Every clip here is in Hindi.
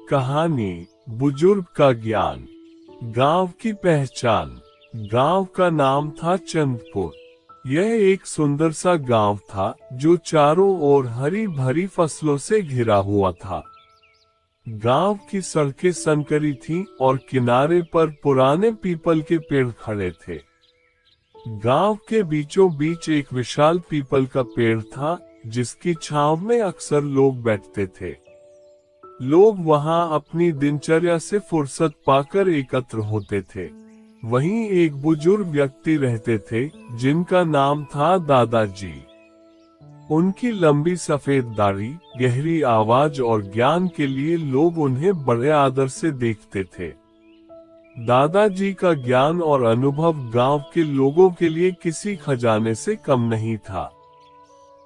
कहानी, बुजुर्ग का ज्ञान। गांव की पहचान। गांव का नाम था चंदपुर। यह एक सुंदर सा गांव था जो चारों ओर हरी भरी फसलों से घिरा हुआ था। गांव की सड़कें संकरी थीं और किनारे पर पुराने पीपल के पेड़ खड़े थे। गांव के बीचों बीच एक विशाल पीपल का पेड़ था जिसकी छांव में अक्सर लोग बैठते थे। लोग वहां अपनी दिनचर्या से फुर्सत पाकर एकत्र होते थे। वहीं एक बुजुर्ग व्यक्ति रहते थे जिनका नाम था दादाजी। उनकी लंबी सफेद दाढ़ी, गहरी आवाज और ज्ञान के लिए लोग उन्हें बड़े आदर से देखते थे। दादाजी का ज्ञान और अनुभव गांव के लोगों के लिए किसी खजाने से कम नहीं था।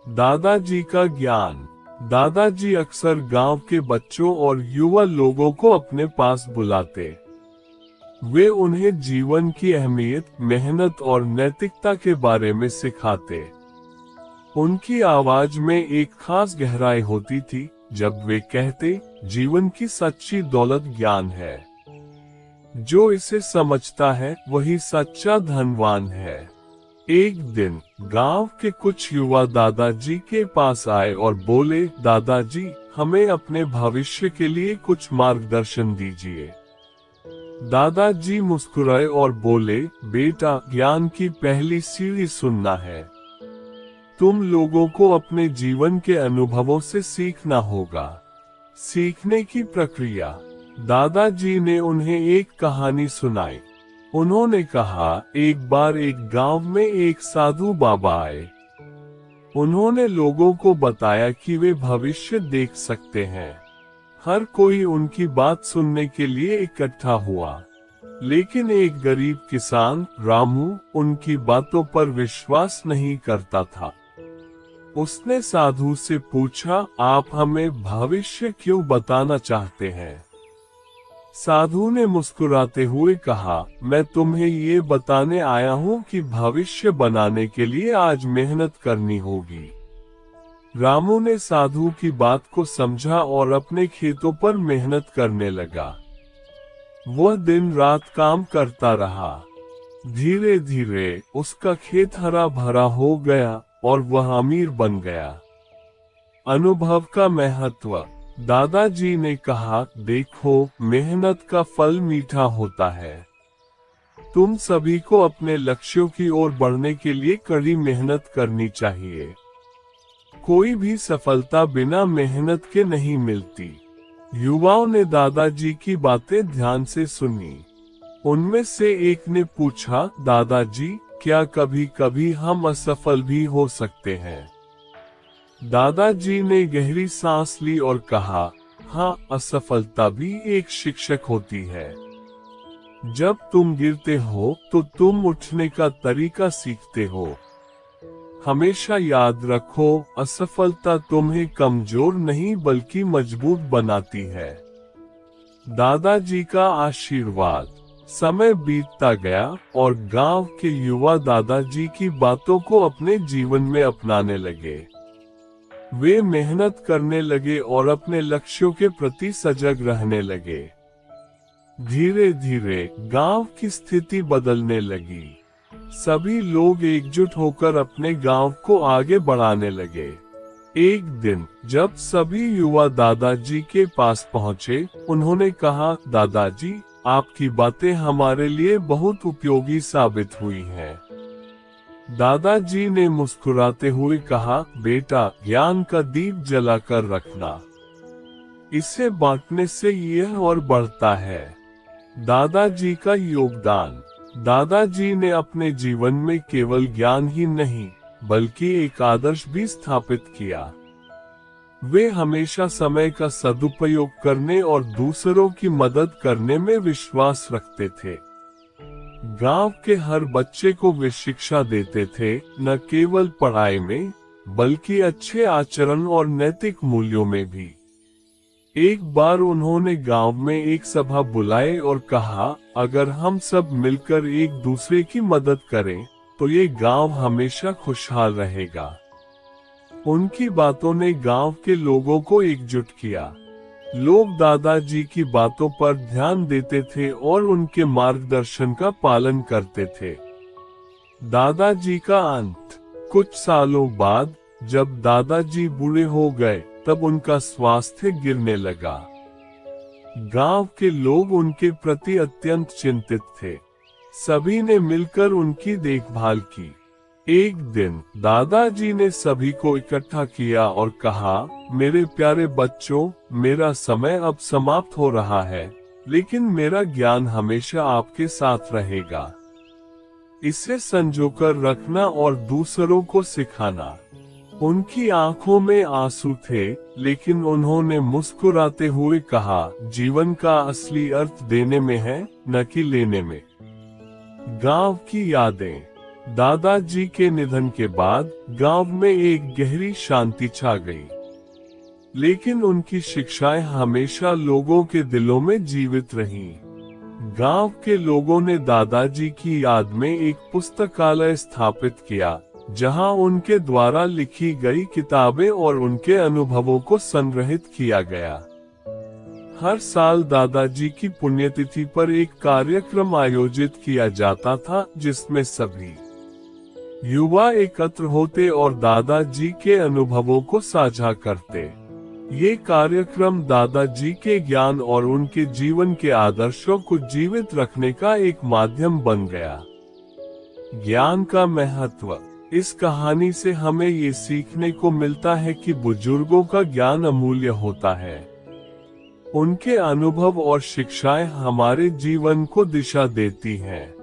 दादाजी का ज्ञान। दादाजी अक्सर गांव के बच्चों और युवा लोगों को अपने पास बुलाते। वे उन्हें जीवन की अहमियत, मेहनत और नैतिकता के बारे में सिखाते। उनकी आवाज में एक खास गहराई होती थी जब वे कहते, जीवन की सच्ची दौलत ज्ञान है। जो इसे समझता है वही सच्चा धनवान है। एक दिन गांव के कुछ युवा दादाजी के पास आए और बोले, दादाजी, हमें अपने भविष्य के लिए कुछ मार्गदर्शन दीजिए। दादाजी मुस्कुराए और बोले, बेटा, ज्ञान की पहली सीढ़ी सुनना है। तुम लोगों को अपने जीवन के अनुभवों से सीखना होगा। सीखने की प्रक्रिया। दादाजी ने उन्हें एक कहानी सुनाई। उन्होंने कहा, एक बार एक गांव में एक साधु बाबा आए। उन्होंने लोगों को बताया कि वे भविष्य देख सकते हैं। हर कोई उनकी बात सुनने के लिए इकट्ठा हुआ, लेकिन एक गरीब किसान रामू उनकी बातों पर विश्वास नहीं करता था। उसने साधु से पूछा, आप हमें भविष्य क्यों बताना चाहते हैं? साधु ने मुस्कुराते हुए कहा, मैं तुम्हें ये बताने आया हूँ कि भविष्य बनाने के लिए आज मेहनत करनी होगी। रामू ने साधु की बात को समझा और अपने खेतों पर मेहनत करने लगा। वह दिन रात काम करता रहा। धीरे धीरे उसका खेत हरा भरा हो गया और वह अमीर बन गया। अनुभव का महत्व। दादाजी ने कहा, देखो, मेहनत का फल मीठा होता है। तुम सभी को अपने लक्ष्यों की ओर बढ़ने के लिए कड़ी मेहनत करनी चाहिए। कोई भी सफलता बिना मेहनत के नहीं मिलती। युवाओं ने दादाजी की बातें ध्यान से सुनी। उनमें से एक ने पूछा, दादाजी, क्या कभी कभी हम असफल भी हो सकते हैं? दादाजी ने गहरी सांस ली और कहा, हाँ, असफलता भी एक शिक्षक होती है। जब तुम गिरते हो तो तुम उठने का तरीका सीखते हो। हमेशा याद रखो, असफलता तुम्हें कमजोर नहीं बल्कि मजबूत बनाती है। दादाजी का आशीर्वाद। समय बीतता गया और गांव के युवा दादाजी की बातों को अपने जीवन में अपनाने लगे। वे मेहनत करने लगे और अपने लक्ष्यों के प्रति सजग रहने लगे। धीरे धीरे गांव की स्थिति बदलने लगी। सभी लोग एकजुट होकर अपने गांव को आगे बढ़ाने लगे। एक दिन जब सभी युवा दादाजी के पास पहुंचे, उन्होंने कहा, दादाजी, आपकी बातें हमारे लिए बहुत उपयोगी साबित हुई हैं। दादाजी ने मुस्कुराते हुए कहा, बेटा, ज्ञान का दीप जलाकर रखना। इसे बांटने से यह और बढ़ता है। दादाजी का योगदान। दादाजी ने अपने जीवन में केवल ज्ञान ही नहीं बल्कि एक आदर्श भी स्थापित किया। वे हमेशा समय का सदुपयोग करने और दूसरों की मदद करने में विश्वास रखते थे। गांव के हर बच्चे को वे शिक्षा देते थे, न केवल पढ़ाई में बल्कि अच्छे आचरण और नैतिक मूल्यों में भी। एक बार उन्होंने गांव में एक सभा बुलाई और कहा, अगर हम सब मिलकर एक दूसरे की मदद करें तो ये गांव हमेशा खुशहाल रहेगा। उनकी बातों ने गांव के लोगों को एकजुट किया। लोग दादाजी की बातों पर ध्यान देते थे और उनके मार्गदर्शन का पालन करते थे। दादाजी का अंत। कुछ सालों बाद जब दादाजी बूढ़े हो गए तब उनका स्वास्थ्य गिरने लगा। गांव के लोग उनके प्रति अत्यंत चिंतित थे। सभी ने मिलकर उनकी देखभाल की। एक दिन दादाजी ने सभी को इकट्ठा किया और कहा, मेरे प्यारे बच्चों, मेरा समय अब समाप्त हो रहा है, लेकिन मेरा ज्ञान हमेशा आपके साथ रहेगा। इसे संजोकर रखना और दूसरों को सिखाना। उनकी आंखों में आंसू थे, लेकिन उन्होंने मुस्कुराते हुए कहा, जीवन का असली अर्थ देने में है, न कि लेने में। गांव की यादें। दादाजी के निधन के बाद गांव में एक गहरी शांति छा गई, लेकिन उनकी शिक्षाएं हमेशा लोगों के दिलों में जीवित रहीं। गांव के लोगों ने दादाजी की याद में एक पुस्तकालय स्थापित किया, जहां उनके द्वारा लिखी गई किताबें और उनके अनुभवों को संग्रहित किया गया। हर साल दादाजी की पुण्यतिथि पर एक कार्यक्रम आयोजित किया जाता था, जिसमें सभी युवा एकत्र होते और दादाजी के अनुभवों को साझा करते। ये कार्यक्रम दादाजी के ज्ञान और उनके जीवन के आदर्शों को जीवित रखने का एक माध्यम बन गया। ज्ञान का महत्व। इस कहानी से हमें ये सीखने को मिलता है कि बुजुर्गों का ज्ञान अमूल्य होता है। उनके अनुभव और शिक्षाएं हमारे जीवन को दिशा देती हैं।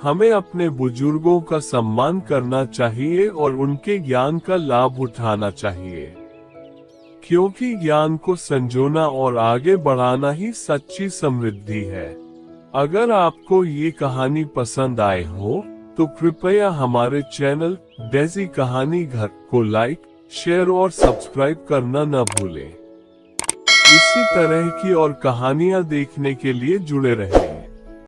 हमें अपने बुजुर्गों का सम्मान करना चाहिए और उनके ज्ञान का लाभ उठाना चाहिए, क्योंकि ज्ञान को संजोना और आगे बढ़ाना ही सच्ची समृद्धि है। अगर आपको ये कहानी पसंद आए हो तो कृपया हमारे चैनल डेजी कहानी घर को लाइक, शेयर और सब्सक्राइब करना न भूलें। इसी तरह की और कहानियां देखने के लिए जुड़े रहें।